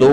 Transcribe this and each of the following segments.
2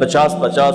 50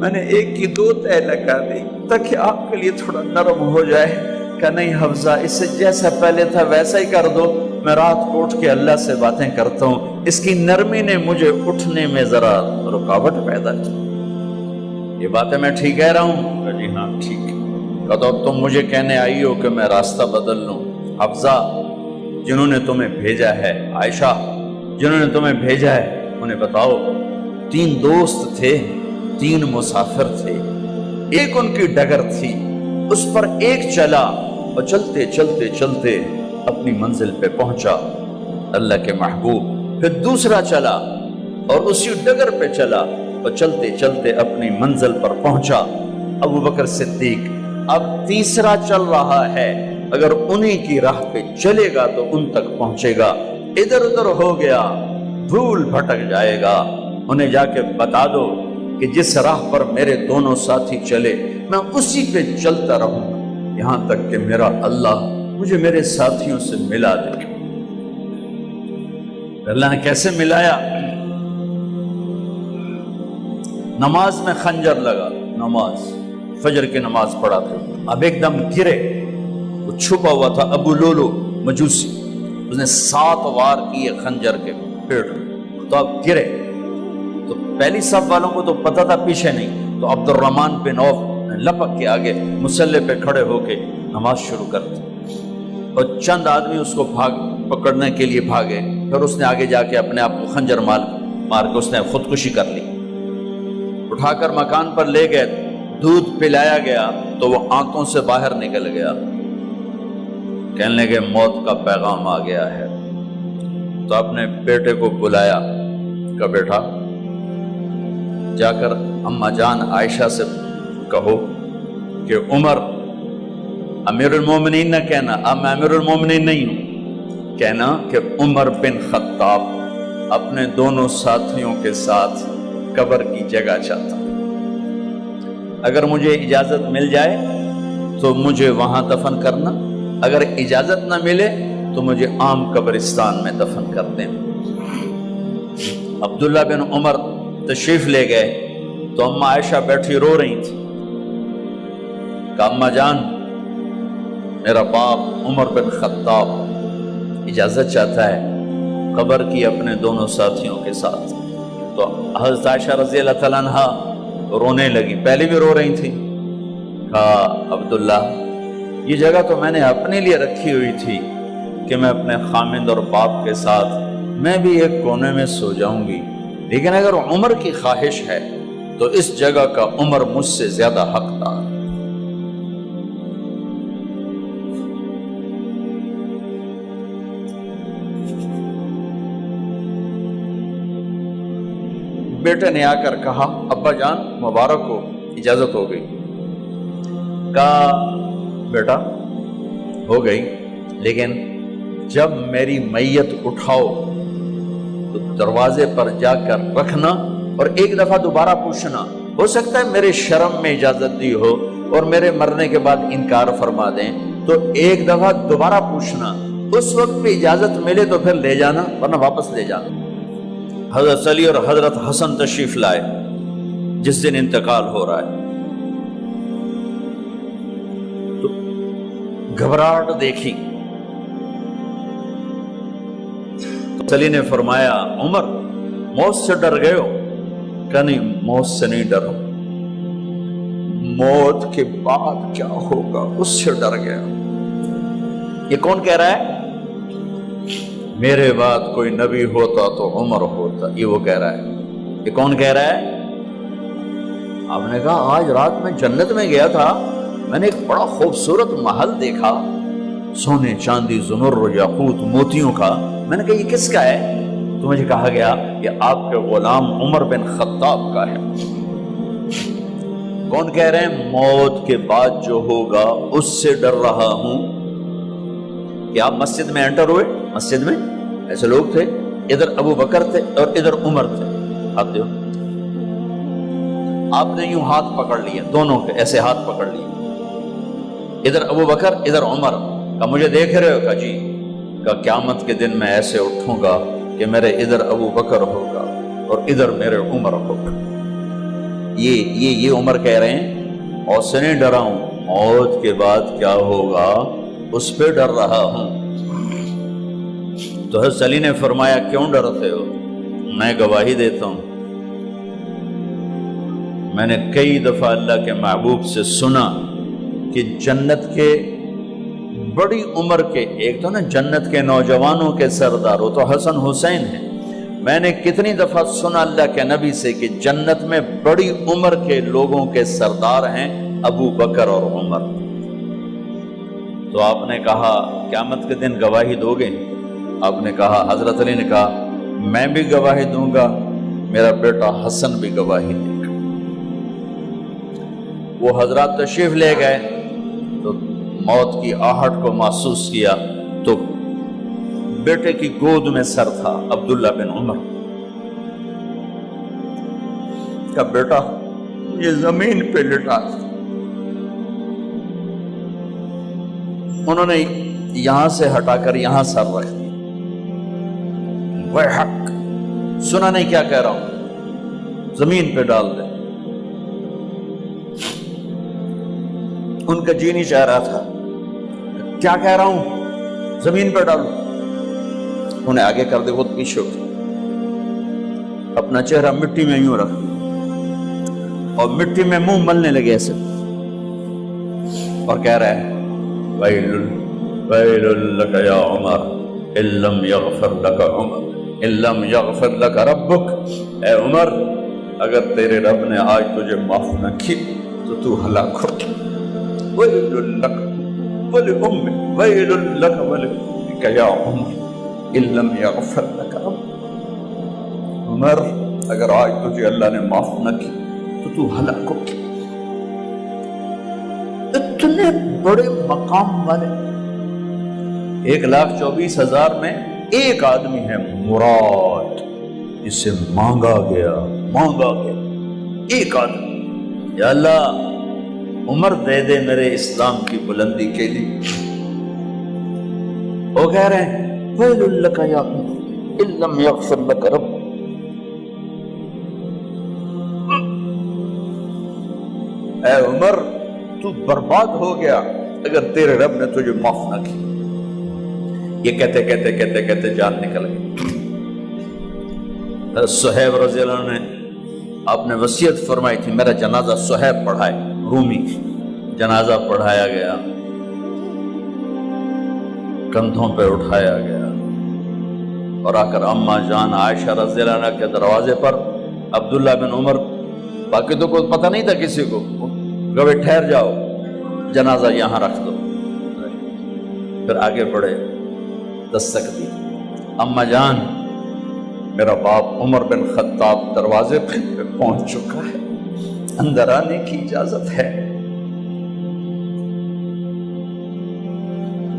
میں نے ایک کی 2 تہ لگا دی تاکہ آپ کے لیے تھوڑا نرم ہو جائے۔ کہ نہیں حفظہ، اسے جیسا پہلے تھا ویسا ہی کر دو، میں رات کو اٹھ کے اللہ سے باتیں کرتا ہوں، اس کی نرمی نے مجھے اٹھنے میں ذرا رکاوٹ پیدا کی۔ یہ باتیں میں ٹھیک کہہ رہا ہوں؟ کہ جی ہاں ٹھیک ہے۔ کہ تو تم مجھے کہنے آئی ہو کہ میں راستہ بدل لوں؟ حفظہ، جنہوں نے تمہیں بھیجا ہے، عائشہ جنہوں نے تمہیں بھیجا ہے، انہیں بتاؤ 3 دوست تھے، 3 مسافر تھے، ایک ان کی ڈگر تھی، اس پر ایک چلا اور چلتے چلتے چلتے اپنی منزل پہ پہنچا اللہ کے محبوب، پھر دوسرا چلا اور اسی ڈگر پہ چلا اور چلتے چلتے اپنی منزل پر پہنچا ابو بکر صدیق۔ اب تیسرا چل رہا ہے، اگر انہی کی راہ پہ چلے گا تو ان تک پہنچے گا، ادھر ادھر ہو گیا بھول بھٹک جائے گا۔ انہیں جا کے بتا دو کہ جس راہ پر میرے دونوں ساتھی چلے میں اسی پہ چلتا رہوں یہاں تک کہ میرا اللہ مجھے میرے ساتھیوں سے ملا دے۔ اللہ نے کیسے ملایا؟ نماز میں خنجر لگا، نماز فجر کی نماز پڑھا تھا، اب ایک دم گرے، وہ چھپا ہوا تھا ابو لولو مجوسی، اس نے 7 وار کیے خنجر کے پیٹ میں، تو اب گرے تو پہلی صف والوں کو تو پتہ تھا، پیچھے نہیں، تو عبد الرحمن بن عوف لپک کے آگے مصلی پہ کھڑے ہو کے نماز شروع کر دی، اور چند آدمی اس کو پکڑنے کے لیے بھاگے، پھر اس نے آگے جا کے اپنے آپ کو خنجر مار کے اس نے خودکشی کر لی۔ اٹھا کر مکان پر لے گئے، دودھ پلایا گیا تو وہ آنتوں سے باہر نکل گیا، کہنے لگے موت کا پیغام آ گیا ہے۔ تو اپنے بیٹے کو بلایا کہ بیٹا جا کر اماں جان عائشہ سے کہو کہ عمر امیر المومنین نہ کہنا، اب میں امیر المومنین نہیں ہوں، کہنا کہ عمر بن خطاب اپنے دونوں ساتھیوں کے ساتھ قبر کی جگہ چاہتا، اگر مجھے اجازت مل جائے تو مجھے وہاں دفن کرنا، اگر اجازت نہ ملے تو مجھے عام قبرستان میں دفن کر دیں۔ عبداللہ بن عمر تشریف لے گئے تو اماں عائشہ بیٹھی رو رہی تھی، کہ اماں جان میرا باپ عمر بن خطاب اجازت چاہتا ہے قبر کی اپنے دونوں ساتھیوں کے ساتھ۔ تو حضرت عائشہ رضی اللہ تعالیٰ عنہ رونے لگی، پہلے بھی رو رہی تھی، کہا عبداللہ یہ جگہ تو میں نے اپنے لیے رکھی ہوئی تھی کہ میں اپنے خامند اور باپ کے ساتھ میں بھی ایک کونے میں سو جاؤں گی، لیکن اگر عمر کی خواہش ہے تو اس جگہ کا عمر مجھ سے زیادہ حقدار۔ بیٹے نے آ کر کہا ابا جان مبارک ہو، اجازت ہو گئی۔ کہا بیٹا ہو گئی، لیکن جب میری میت اٹھاؤ تو دروازے پر جا کر رکھنا اور ایک دفعہ دوبارہ پوچھنا، ہو سکتا ہے میرے شرم میں اجازت دی ہو اور میرے مرنے کے بعد انکار فرما دیں، تو ایک دفعہ دوبارہ پوچھنا، اس وقت بھی اجازت ملے تو پھر لے جانا ورنہ واپس لے جانا۔ حضرت علی اور حضرت حسن تشریف لائے جس دن انتقال ہو رہا ہے، تو گھبراہٹ دیکھی، تو علی نے فرمایا عمر موت سے ڈر گئے ہو؟ کہ نہیں موت سے نہیں ڈرا، موت کے بعد کیا ہوگا اس سے ڈر گیا۔ یہ کون کہہ رہا ہے؟ میرے بعد کوئی نبی ہوتا تو عمر ہوتا، یہ وہ کہہ رہا ہے۔ یہ کون کہہ رہا ہے؟ آپ نے کہا آج رات میں جنت میں گیا تھا، میں نے ایک بڑا خوبصورت محل دیکھا، سونے چاندی زمر یاقوت موتیوں کا، میں نے کہا یہ کس کا ہے؟ تو مجھے کہا گیا یہ آپ کے غلام عمر بن خطاب کا ہے۔ کون کہہ رہے ہیں؟ موت کے بعد جو ہوگا اس سے ڈر رہا ہوں۔ کہ آپ مسجد میں انٹر ہوئے، مسجد میں ایسے لوگ تھے، ادھر ابو بکر تھے اور ادھر عمر تھے، آپ دیو آپ نے یوں ہاتھ پکڑ لیا، دونوں کے ایسے ہاتھ پکڑ لیے، ادھر ابو بکر ادھر عمر، کہ مجھے دیکھ رہے ہو؟ کہ جی۔ کہ قیامت کے دن میں ایسے اٹھوں گا کہ میرے ادھر ابو بکر ہوگا اور ادھر میرے عمر ہوگا۔ یہ عمر کہہ رہے ہیں اور سے نہیں ڈرا ہوں، موت کے بعد کیا ہوگا اس پہ ڈر رہا ہوں۔ تو حضرت علی نے فرمایا کیوں ڈرتے ہو؟ میں گواہی دیتا ہوں، میں نے کئی دفعہ اللہ کے محبوب سے سنا کہ جنت کے بڑی عمر کے، ایک تو نا جنت کے نوجوانوں کے سردار، وہ تو حسن حسین ہیں، میں نے کتنی دفعہ سنا اللہ کے نبی سے کہ جنت میں بڑی عمر کے لوگوں کے سردار ہیں ابو بکر اور عمر۔ تو آپ نے کہا قیامت کے دن گواہی دو گے؟ آپ نے کہا، حضرت علی نے کہا میں بھی گواہی دوں گا، میرا بیٹا حسن بھی گواہی دے گا۔ وہ حضرات تشریف لے گئے تو موت کی آہٹ کو محسوس کیا تو بیٹے کی گود میں سر تھا عبداللہ بن عمر کا بیٹا، یہ زمین پہ لٹا تھا۔ انہوں نے یہاں سے ہٹا کر یہاں سر رکھ دیا۔ وہ حق سنا نہیں کیا کہہ رہا ہوں، زمین پہ ڈال دے۔ ان کا جی نہیں چاہ رہا تھا، کیا کہہ رہا ہوں، زمین پہ ڈالو۔ انہیں آگے کر دے، خود پیچھے اٹھ، اپنا چہرہ مٹی میں یوں رکھ اور مٹی میں منہ ملنے لگے ایسے، اور کہہ رہا ہے ویل لک یا عمر ان لم یغفر لک عمر ان لم یغفر لک ربک، اے عمر اگر تیرے رب نے آج تجھے معاف نہ کی تو ہلاک ہو۔ ویل لک ولأمک ویل لک ولأمک یا عمر ان لم یغفر لک ربک، عمر اگر آج تجھے اللہ نے معاف نہ کی تو ہلاک ہو۔ اتنے بڑے مقام والے 1,24,000 میں ایک آدمی ہے مراد، جسے مانگا گیا ایک آدمی، یا اللہ عمر دے دے میرے اسلام کی بلندی کے لیے۔ وہ کہہ رہے ہیں ویل لک یا عمر ان لم یغفر لک رب، اے عمر تو برباد ہو گیا اگر تیرے رب نے تجھے معاف نہ کی۔ یہ کہتے کہتے کہتے کہتے جان نکل گئی۔ صہیب رضی اللہ عنہ نے آپ نے وصیت فرمائی تھی میرا جنازہ صہیب پڑھائے، رومی جنازہ پڑھایا گیا، کندھوں پہ اٹھایا گیا اور آ کر اماں جان عائشہ رضی اللہ عنہ کے دروازے پر عبداللہ بن عمر، باقی تو کوئی پتہ نہیں تھا کسی کو، کبھی ٹھہر جاؤ جنازہ یہاں رکھ دو، پھر آگے بڑھے، دستک دی، اماں جان میرا باپ عمر بن خطاب دروازے پہ پہنچ چکا ہے، اندر آنے کی اجازت ہے۔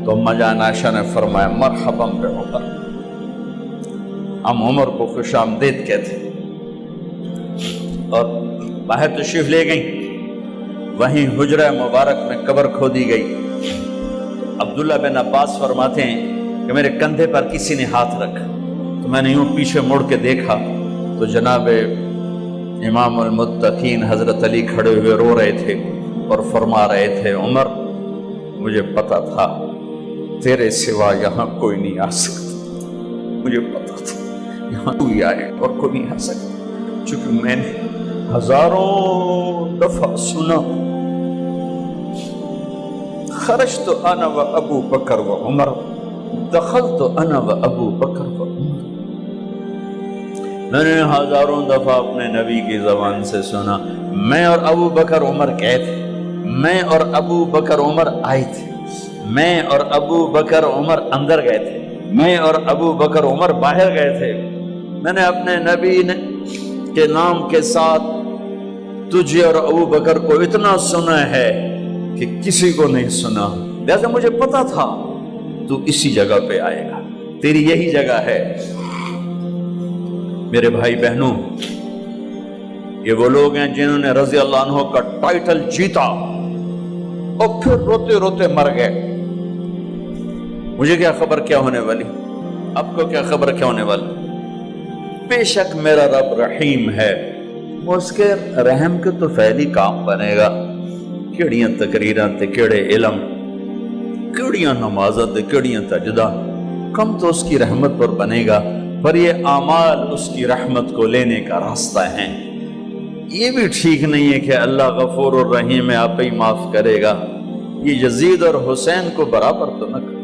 تو اماں جان عائشہ نے فرمایا مرحبا بعمر، ہم عمر کو خوش آمدید کہتے اور باہر تشریف لے گئیں۔ وہیں حجرہ مبارک میں قبر کھودی گئی۔ عبداللہ بن عباس فرماتے ہیں کہ میرے کندھے پر کسی نے ہاتھ رکھا تو میں نے یوں پیچھے مڑ کے دیکھا تو جناب امام المتقین حضرت علی کھڑے ہوئے رو رہے تھے اور فرما رہے تھے عمر مجھے پتا تھا تیرے سوا یہاں کوئی نہیں آ سکتا، مجھے پتا تھا یہاں کوئی آئے اور کوئی نہیں آ سکتا، چونکہ میں نے ہزاروں دفعہ سنا خرجت انا و ابو بکر و عمر دخلت انا و ابو بکر و عمر، میں نے ہزاروں دفعہ اپنے نبی کی زبان سے سنا میں اور ابو بکر عمر گئے تھے، میں اور ابو بکر عمر آئے تھے، میں اور ابو بکر عمر اندر گئے تھے، میں اور ابو بکر عمر باہر گئے تھے، میں نے اپنے نبی کے نام کے ساتھ تجھے اور ابو بکر کو اتنا سنا ہے کہ کسی کو نہیں سنا، لہذا مجھے پتا تھا تو اسی جگہ پہ آئے گا، تیری یہی جگہ ہے۔ میرے بھائی بہنوں، یہ وہ لوگ ہیں جنہوں نے رضی اللہ عنہ کا ٹائٹل جیتا اور پھر روتے روتے مر گئے۔ مجھے کیا خبر کیا ہونے والی، آپ کو کیا خبر کیا ہونے والی؟ بے شک میرا رب رحیم ہے، اس کے رحم کے تو فعلی کام بنے گا، کیڑیاں تقریراں تے کیڑے علم، کیڑیاں نمازاں تے کیڑیاں تجدہ، کم تو اس کی رحمت پر بنے گا، پر یہ اعمال اس کی رحمت کو لینے کا راستہ ہیں۔ یہ بھی ٹھیک نہیں ہے کہ اللہ غفور الرحیم ہے، آپ ہی معاف کرے گا، یہ یزید اور حسین کو برابر تو نہ کرے۔